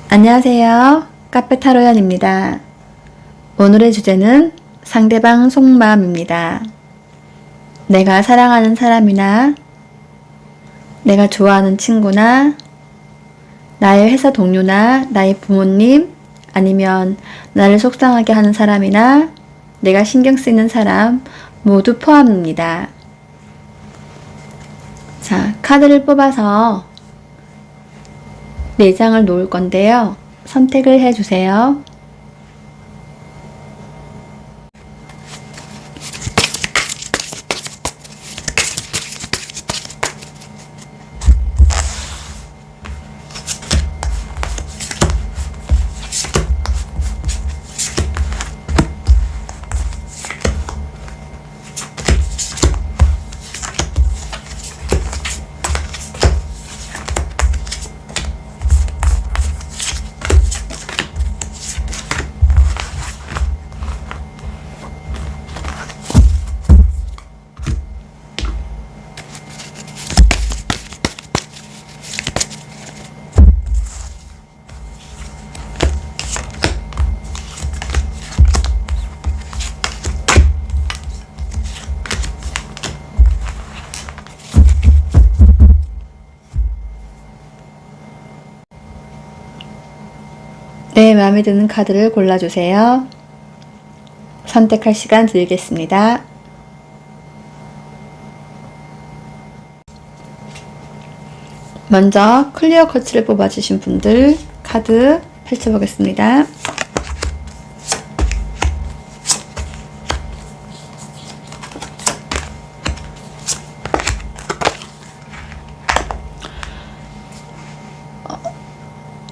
안녕하세요. 카페타로연입니다. 오늘의 주제는 상대방 속마음입니다. 내가 사랑하는 사람이나 내가 좋아하는 친구나 나의 회사 동료나 나의 부모님 아니면 나를 속상하게 하는 사람이나 내가 신경 쓰이는 사람 모두 포함입니다. 자, 카드를 뽑아서 4장을 놓을 건데요. 선택을 해주세요. 내 마음에 드는 카드를 골라주세요. 선택할 시간 드리겠습니다. 먼저 클리어 커츠를 뽑아주신 분들 카드 펼쳐보겠습니다.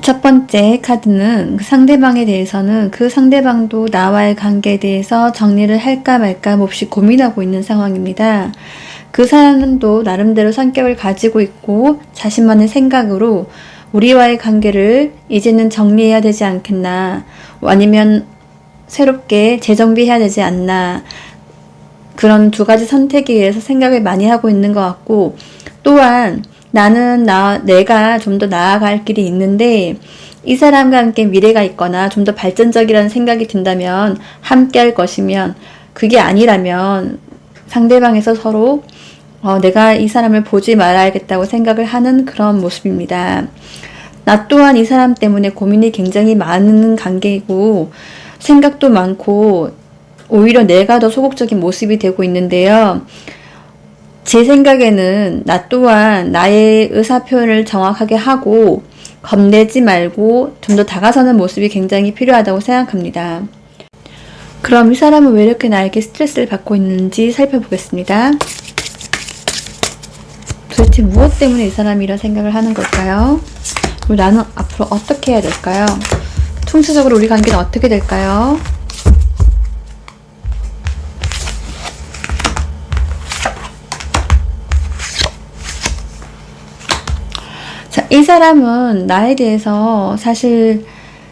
첫 번째 카드는 상대방에 대해서는 그 상대방도 나와의 관계에 대해서 정리를 할까 말까 몹시 고민하고 있는 상황입니다. 그 사람도 나름대로 성격을 가지고 있고 자신만의 생각으로 우리와의 관계를 이제는 정리해야 되지 않겠나, 아니면 새롭게 재정비해야 되지 않나, 그런 두 가지 선택에 의해서 생각을 많이 하고 있는 것 같고, 또한 내가 좀 더 나아갈 길이 있는데 이 사람과 함께 미래가 있거나 좀 더 발전적이라는 생각이 든다면, 함께 할 것이면, 그게 아니라면 상대방에서 서로 내가 이 사람을 보지 말아야겠다고 생각을 하는 그런 모습입니다. 나 또한 이 사람 때문에 고민이 굉장히 많은 관계이고 생각도 많고 오히려 내가 더 소극적인 모습이 되고 있는데요. 제 생각에는 나 또한 나의 의사표현을 정확하게 하고 겁내지 말고 좀 더 다가서는 모습이 굉장히 필요하다고 생각합니다. 그럼 이 사람은 왜 이렇게 나에게 스트레스를 받고 있는지 살펴보겠습니다. 도대체 무엇 때문에 이 사람이 이런 생각을 하는 걸까요? 그리고 나는 앞으로 어떻게 해야 될까요? 총체적으로 우리 관계는 어떻게 될까요? 자, 이 사람은 나에 대해서 사실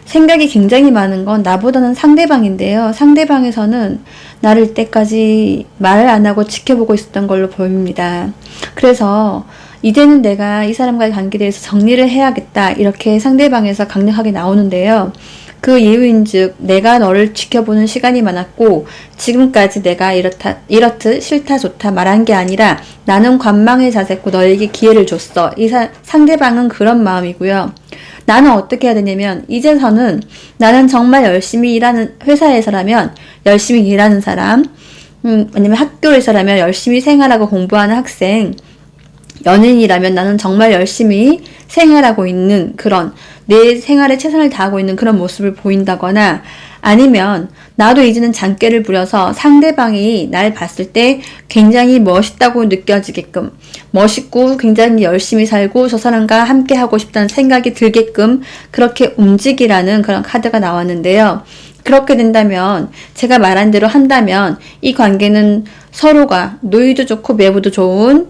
생각이 굉장히 많은 건 나보다는 상대방인데요. 상대방에서는 나를 이때까지 말을 안 하고 지켜보고 있었던 걸로 보입니다. 그래서 이제는 내가 이 사람과의 관계에 대해서 정리를 해야겠다, 이렇게 상대방에서 강력하게 나오는데요. 그 이유인즉 내가 너를 지켜보는 시간이 많았고 지금까지 내가 이렇듯 싫다 좋다 말한 게 아니라 나는 관망의 자세고 너에게 기회를 줬어. 상대방은 그런 마음이고요. 나는 어떻게 해야 되냐면, 이제서는 나는 정말 열심히 일하는, 회사에서라면 열심히 일하는 사람, 아니면 학교에서라면 열심히 생활하고 공부하는 학생, 연예인이라면 나는 정말 열심히 생활하고 있는, 그런 내 생활에 최선을 다하고 있는 그런 모습을 보인다거나, 아니면 나도 이제는 잔꾀를 부려서 상대방이 날 봤을 때 굉장히 멋있다고 느껴지게끔, 멋있고 굉장히 열심히 살고 저 사람과 함께 하고 싶다는 생각이 들게끔 그렇게 움직이라는 그런 카드가 나왔는데요. 그렇게 된다면, 제가 말한 대로 한다면 이 관계는 서로가 노이도 좋고 매부도 좋은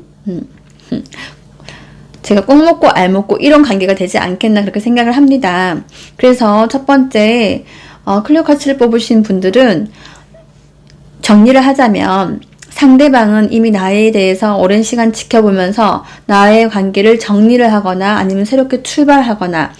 제가 꼭 먹고 알 먹고 이런 관계가 되지 않겠나, 그렇게 생각을 합니다. 그래서 첫 번째 클리어 카츠를 뽑으신 분들은 정리를 하자면, 상대방은 이미 나에 대해서 오랜 시간 지켜보면서 나의 관계를 정리를 하거나 아니면 새롭게 출발하거나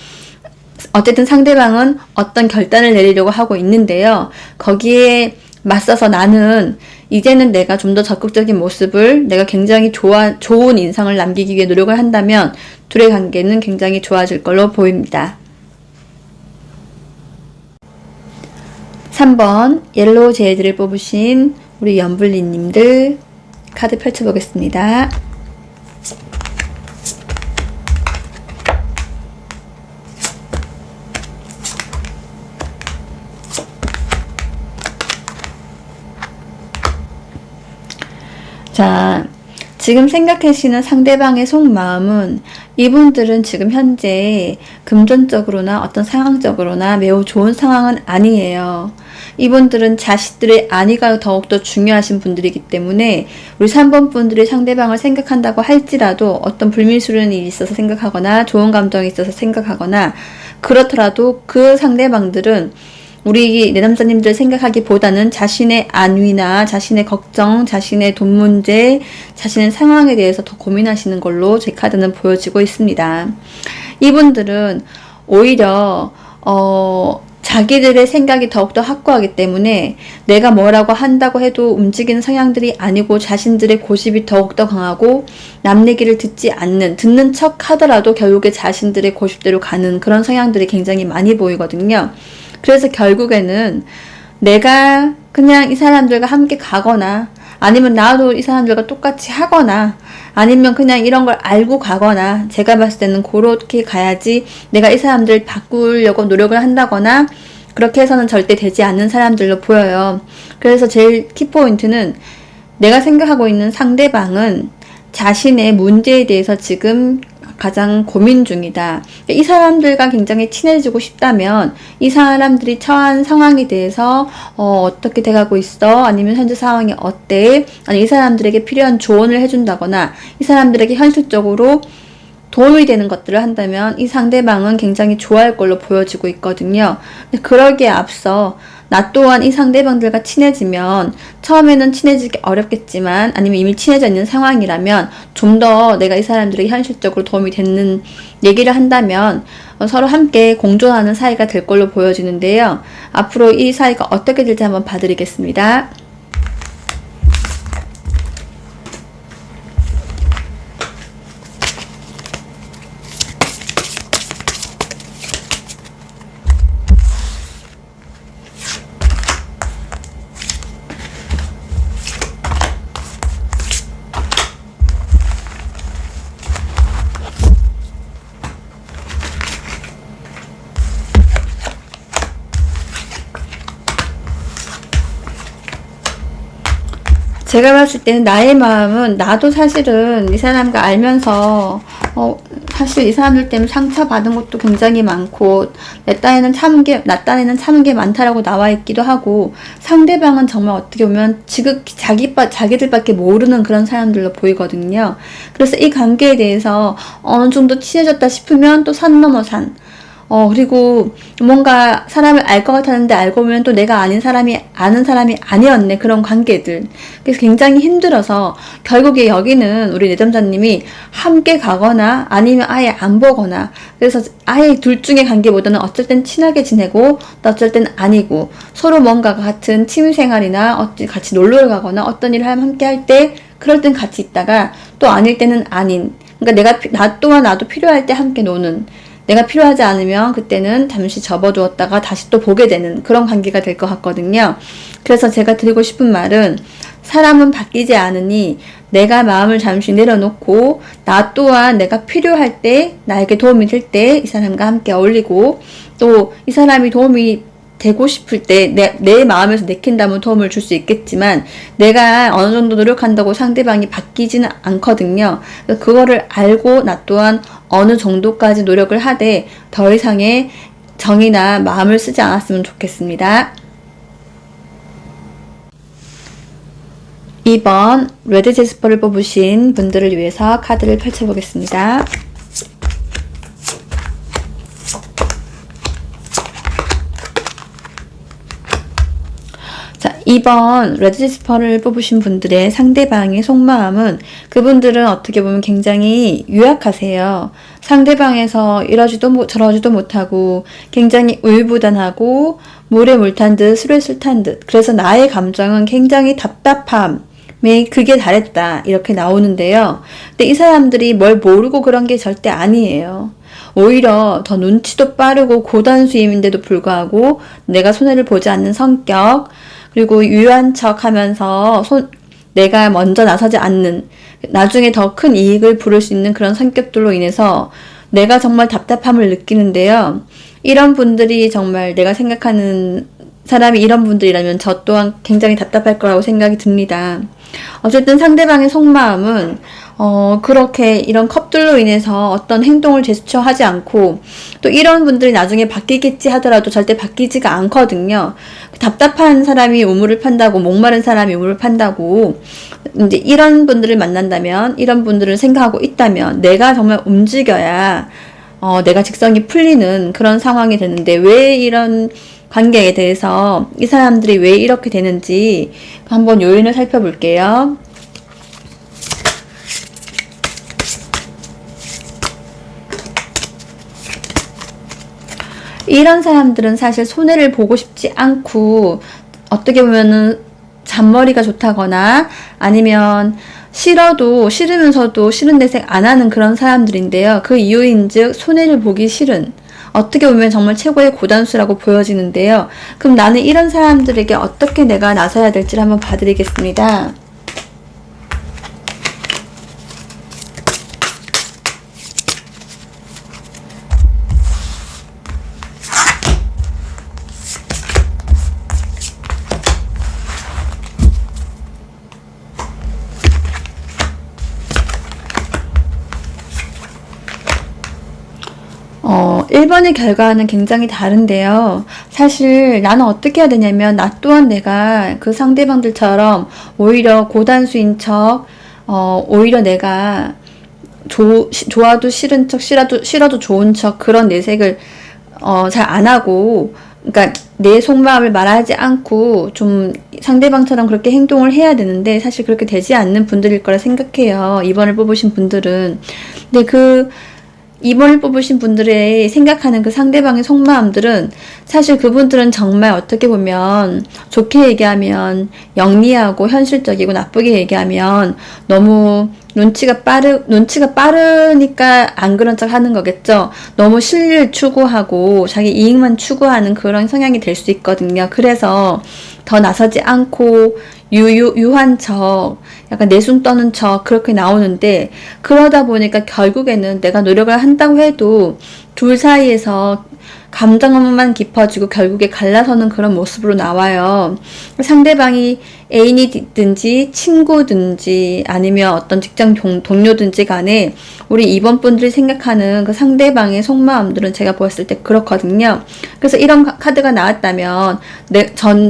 어쨌든 상대방은 어떤 결단을 내리려고 하고 있는데요. 거기에 맞서서 나는 이제는 내가 좀 더 적극적인 모습을, 내가 굉장히 좋은 인상을 남기기 위해 노력을 한다면 둘의 관계는 굉장히 좋아질 걸로 보입니다. 3번 옐로우 제이드를 뽑으신 우리 연불리님들 카드 펼쳐보겠습니다. 자, 지금 생각하시는 상대방의 속마음은 이분들은 지금 현재 금전적으로나 어떤 상황적으로나 매우 좋은 상황은 아니에요. 이분들은 자식들의 안위가 더욱더 중요하신 분들이기 때문에 우리 3번 분들이 상대방을 생각한다고 할지라도 어떤 불미스러운 일이 있어서 생각하거나 좋은 감정이 있어서 생각하거나 그렇더라도 그 상대방들은 우리 내남자님들 생각하기보다는 자신의 안위나 자신의 걱정, 자신의 돈 문제, 자신의 상황에 대해서 더 고민하시는 걸로 제 카드는 보여지고 있습니다. 이분들은 오히려 자기들의 생각이 더욱더 확고하기 때문에 내가 뭐라고 한다고 해도 움직이는 성향들이 아니고 자신들의 고집이 더욱더 강하고 남 얘기를 듣는 척 하더라도 결국에 자신들의 고집대로 가는 그런 성향들이 굉장히 많이 보이거든요. 그래서 결국에는 내가 그냥 이 사람들과 함께 가거나 아니면 나도 이 사람들과 똑같이 하거나 아니면 그냥 이런 걸 알고 가거나 제가 봤을 때는 그렇게 가야지 내가 이 사람들을 바꾸려고 노력을 한다거나 그렇게 해서는 절대 되지 않는 사람들로 보여요. 그래서 제일 키포인트는 내가 생각하고 있는 상대방은 자신의 문제에 대해서 지금 가장 고민 중이다. 이 사람들과 굉장히 친해지고 싶다면 이 사람들이 처한 상황에 대해서 어떻게 돼가고 있어? 아니면 현재 상황이 어때? 아니 이 사람들에게 필요한 조언을 해준다거나 이 사람들에게 현실적으로 도움이 되는 것들을 한다면 이 상대방은 굉장히 좋아할 걸로 보여지고 있거든요. 근데 그러기에 앞서 나 또한 이 상대방들과 친해지면 처음에는 친해지기 어렵겠지만 아니면 이미 친해져 있는 상황이라면 좀 더 내가 이 사람들에게 현실적으로 도움이 되는 얘기를 한다면 서로 함께 공존하는 사이가 될 걸로 보여지는데요. 앞으로 이 사이가 어떻게 될지 한번 봐드리겠습니다. 제가 봤을 때는 나의 마음은 나도 사실은 이 사람과 알면서 사실 이 사람들 때문에 상처받은 것도 굉장히 많고 나 딴에는 참은 게 많다라고 나와 있기도 하고 상대방은 정말 어떻게 보면 지극히 자기들밖에 모르는 그런 사람들로 보이거든요. 그래서 이 관계에 대해서 어느 정도 친해졌다 싶으면 또 산 넘어 산 그리고 뭔가 사람을 알 것 같았는데 알고 보면 또 내가 아는 사람이 아니었네. 그런 관계들. 그래서 굉장히 힘들어서 결국에 여기는 우리 내담자님이 함께 가거나 아니면 아예 안 보거나 그래서 아예 둘 중의 관계보다는 어쩔 땐 친하게 지내고 또 어쩔 땐 아니고 서로 뭔가 같은 취미생활이나 같이 놀러를 가거나 어떤 일을 함께 할 때 그럴 땐 같이 있다가 또 아닐 때는 아닌 그러니까 나 또한 나도 필요할 때 함께 노는 내가 필요하지 않으면 그때는 잠시 접어두었다가 다시 또 보게 되는 그런 관계가 될 것 같거든요. 그래서 제가 드리고 싶은 말은 사람은 바뀌지 않으니 내가 마음을 잠시 내려놓고 나 또한 내가 필요할 때 나에게 도움이 될 때 이 사람과 함께 어울리고 또 이 사람이 도움이 되고 싶을 때 내 마음에서 내킨다면 도움을 줄 수 있겠지만 내가 어느 정도 노력한다고 상대방이 바뀌지는 않거든요. 그거를 알고 나 또한 어느 정도까지 노력을 하되 더 이상의 정이나 마음을 쓰지 않았으면 좋겠습니다. 2번 레드 제스퍼를 뽑으신 분들을 위해서 카드를 펼쳐보겠습니다. 자, 2번 레드 제스퍼를 뽑으신 분들의 상대방의 속마음은 그분들은 어떻게 보면 굉장히 유약하세요. 상대방에서 이러지도 저러지도 못하고 굉장히 우유부단하고 물에 물 탄 듯 술에 술 탄 듯. 그래서 나의 감정은 굉장히 답답함에 그게 다랬다 이렇게 나오는데요. 근데 이 사람들이 뭘 모르고 그런 게 절대 아니에요. 오히려 더 눈치도 빠르고 고단수임인데도 불구하고 내가 손해를 보지 않는 성격, 그리고 유한 척 하면서 내가 먼저 나서지 않는, 나중에 더 큰 이익을 부를 수 있는 그런 성격들로 인해서 내가 정말 답답함을 느끼는데요. 이런 분들이 정말 내가 생각하는 사람이 이런 분들이라면 저 또한 굉장히 답답할 거라고 생각이 듭니다. 어쨌든 상대방의 속마음은 그렇게 이런 컵들로 인해서 어떤 행동을 제스처하지 않고, 또 이런 분들이 나중에 바뀌겠지 하더라도 절대 바뀌지가 않거든요. 답답한 사람이 우물을 판다고, 목마른 사람이 우물을 판다고, 이제 이런 분들을 만난다면, 이런 분들을 생각하고 있다면 내가 정말 움직여야 내가 직성이 풀리는 그런 상황이 되는데, 왜 이런 관계에 대해서 이 사람들이 왜 이렇게 되는지 한번 요인을 살펴볼게요. 이런 사람들은 사실 손해를 보고 싶지 않고, 어떻게 보면은 잔머리가 좋다거나 아니면 싫으면서도 싫은 내색 안 하는 그런 사람들인데요. 그 이유인즉 손해를 보기 싫은, 어떻게 보면 정말 최고의 고단수라고 보여지는데요. 그럼 나는 이런 사람들에게 어떻게 내가 나서야 될지를 한번 봐드리겠습니다. 어, 1번의 결과는 굉장히 다른데요. 사실 나는 어떻게 해야 되냐면, 나 또한 내가 그 상대방들처럼 오히려 고단수인 척, 오히려 내가 좋아도 싫은 척, 싫어도 좋은 척, 그런 내색을 잘 안 하고, 그러니까 내 속마음을 말하지 않고 좀 상대방처럼 그렇게 행동을 해야 되는데, 사실 그렇게 되지 않는 분들일 거라 생각해요. 2번을 뽑으신 분들은. 근데 2번을 뽑으신 분들의 생각하는 그 상대방의 속마음들은, 사실 그분들은 정말 어떻게 보면 좋게 얘기하면 영리하고 현실적이고, 나쁘게 얘기하면 너무 눈치가 빠르니까 안 그런 척 하는 거겠죠. 너무 실리를 추구하고 자기 이익만 추구하는 그런 성향이 될 수 있거든요. 그래서 더 나서지 않고 유한 척, 약간 내숭 떠는 척 그렇게 나오는데, 그러다 보니까 결국에는 내가 노력을 한다고 해도 둘 사이에서 감정만 깊어지고 결국에 갈라서는 그런 모습으로 나와요. 상대방이 애인이든지 친구든지 아니면 어떤 직장 동료든지 간에 우리 2번 분들이 생각하는 그 상대방의 속마음들은 제가 보았을 때 그렇거든요. 그래서 이런 카드가 나왔다면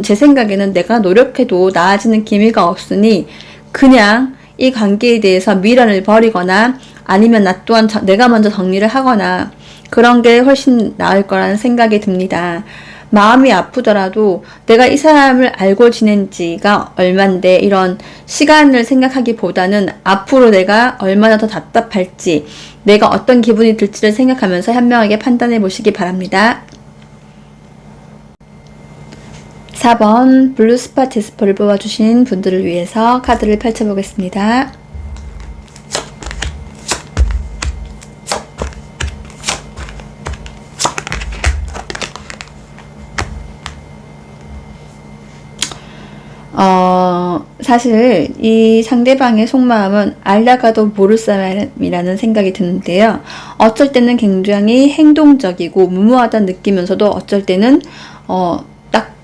제 생각에는 내가 노력해도 나아지는 기미가 없으니 그냥 이 관계에 대해서 미련을 버리거나, 아니면 나 또한 내가 먼저 정리를 하거나, 그런 게 훨씬 나을 거라는 생각이 듭니다. 마음이 아프더라도 내가 이 사람을 알고 지낸 지가 얼만데, 이런 시간을 생각하기보다는 앞으로 내가 얼마나 더 답답할지, 내가 어떤 기분이 들지를 생각하면서 현명하게 판단해 보시기 바랍니다. 4번 블루스파 제스퍼를 뽑아주신 분들을 위해서 카드를 펼쳐보겠습니다. 사실 이 상대방의 속마음은 알다가도 모를 사람이라는 생각이 드는데요. 어쩔 때는 굉장히 행동적이고 무모하다 느끼면서도 어쩔 때는 딱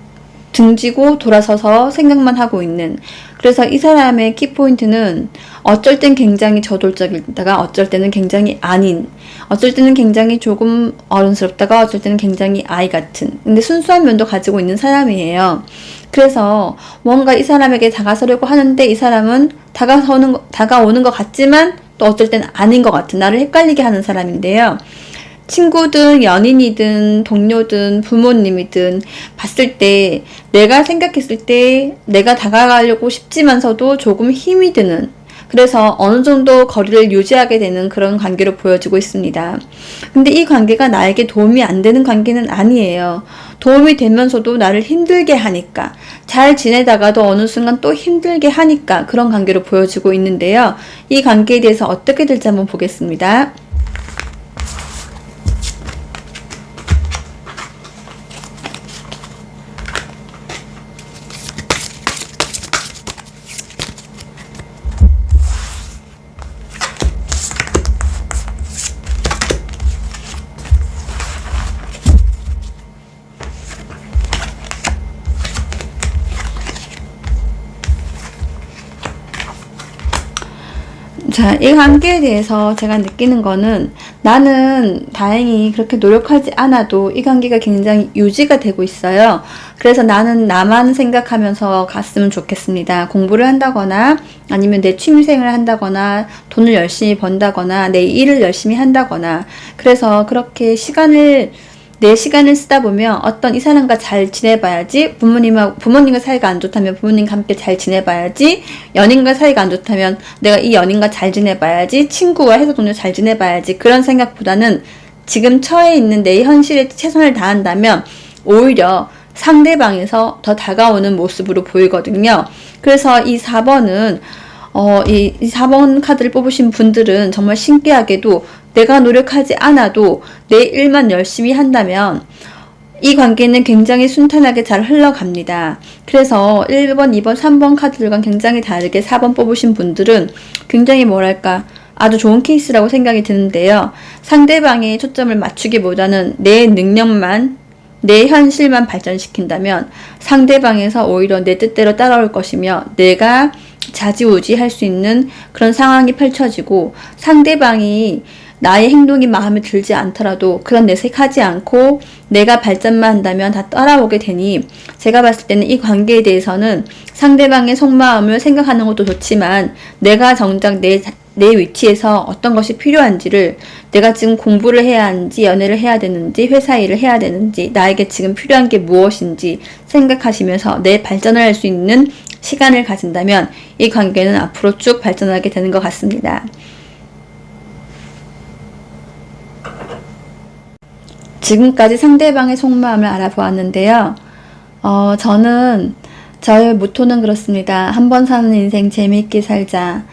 등지고 돌아서서 생각만 하고 있는, 그래서 이 사람의 키포인트는 어쩔 땐 굉장히 저돌적이다가 어쩔 때는 굉장히 아닌, 어쩔 때는 굉장히 조금 어른스럽다가 어쩔 때는 굉장히 아이 같은, 근데 순수한 면도 가지고 있는 사람이에요. 그래서 뭔가 이 사람에게 다가서려고 하는데 이 사람은 다가오는 것 같지만 또 어쩔 때는 아닌 것 같은, 나를 헷갈리게 하는 사람인데요. 친구든 연인이든 동료든 부모님이든 봤을 때, 내가 생각했을 때 내가 다가가려고 싶지만서도 조금 힘이 드는 그래서 어느 정도 거리를 유지하게 되는 그런 관계로 보여지고 있습니다. 근데 이 관계가 나에게 도움이 안 되는 관계는 아니에요. 도움이 되면서도 나를 힘들게 하니까, 잘 지내다가도 어느 순간 또 힘들게 하니까 그런 관계로 보여지고 있는데요. 이 관계에 대해서 어떻게 될지 한번 보겠습니다. 자, 이 관계에 대해서 제가 느끼는 거는 나는 다행히 그렇게 노력하지 않아도 이 관계가 굉장히 유지가 되고 있어요. 그래서 나는 나만 생각하면서 갔으면 좋겠습니다. 공부를 한다거나 아니면 내 취미생활을 한다거나 돈을 열심히 번다거나 내 일을 열심히 한다거나, 그래서 그렇게 내 시간을 쓰다 보면 어떤 이 사람과 잘 지내봐야지, 부모님과 사이가 안 좋다면 부모님과 함께 잘 지내봐야지, 연인과 사이가 안 좋다면 내가 이 연인과 잘 지내봐야지, 친구와 회사 동료 잘 지내봐야지, 그런 생각보다는 지금 처해 있는 내 현실에 최선을 다한다면 오히려 상대방에서 더 다가오는 모습으로 보이거든요. 그래서 이 4번은 이 4번 카드를 뽑으신 분들은 정말 신기하게도 내가 노력하지 않아도 내 일만 열심히 한다면 이 관계는 굉장히 순탄하게 잘 흘러갑니다. 그래서 1번, 2번, 3번 카드들과 굉장히 다르게 4번 뽑으신 분들은 굉장히 뭐랄까 아주 좋은 케이스라고 생각이 드는데요. 상대방의 초점을 맞추기보다는 내 능력만, 내 현실만 발전시킨다면 상대방에서 오히려 내 뜻대로 따라올 것이며 내가 좌지우지 할 수 있는 그런 상황이 펼쳐지고, 상대방이 나의 행동이 마음에 들지 않더라도 그런 내색하지 않고 내가 발전만 한다면 다 따라오게 되니, 제가 봤을 때는 이 관계에 대해서는 상대방의 속마음을 생각하는 것도 좋지만 내가 정작 내 위치에서 어떤 것이 필요한지를, 내가 지금 공부를 해야 하는지 연애를 해야 되는지 회사 일을 해야 되는지 나에게 지금 필요한 게 무엇인지 생각하시면서 내 발전을 할 수 있는 시간을 가진다면 이 관계는 앞으로 쭉 발전하게 되는 것 같습니다. 지금까지 상대방의 속마음을 알아보았는데요. 저는 저의 모토는 그렇습니다. 한 번 사는 인생 재미있게 살자.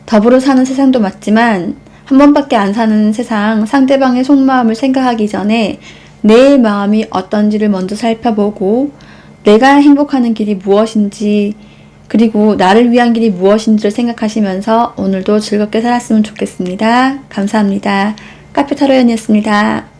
더불어 사는 세상도 맞지만 한 번밖에 안 사는 세상, 상대방의 속마음을 생각하기 전에 내 마음이 어떤지를 먼저 살펴보고 내가 행복하는 길이 무엇인지, 그리고 나를 위한 길이 무엇인지를 생각하시면서 오늘도 즐겁게 살았으면 좋겠습니다. 감사합니다. 카페 타로연이었습니다.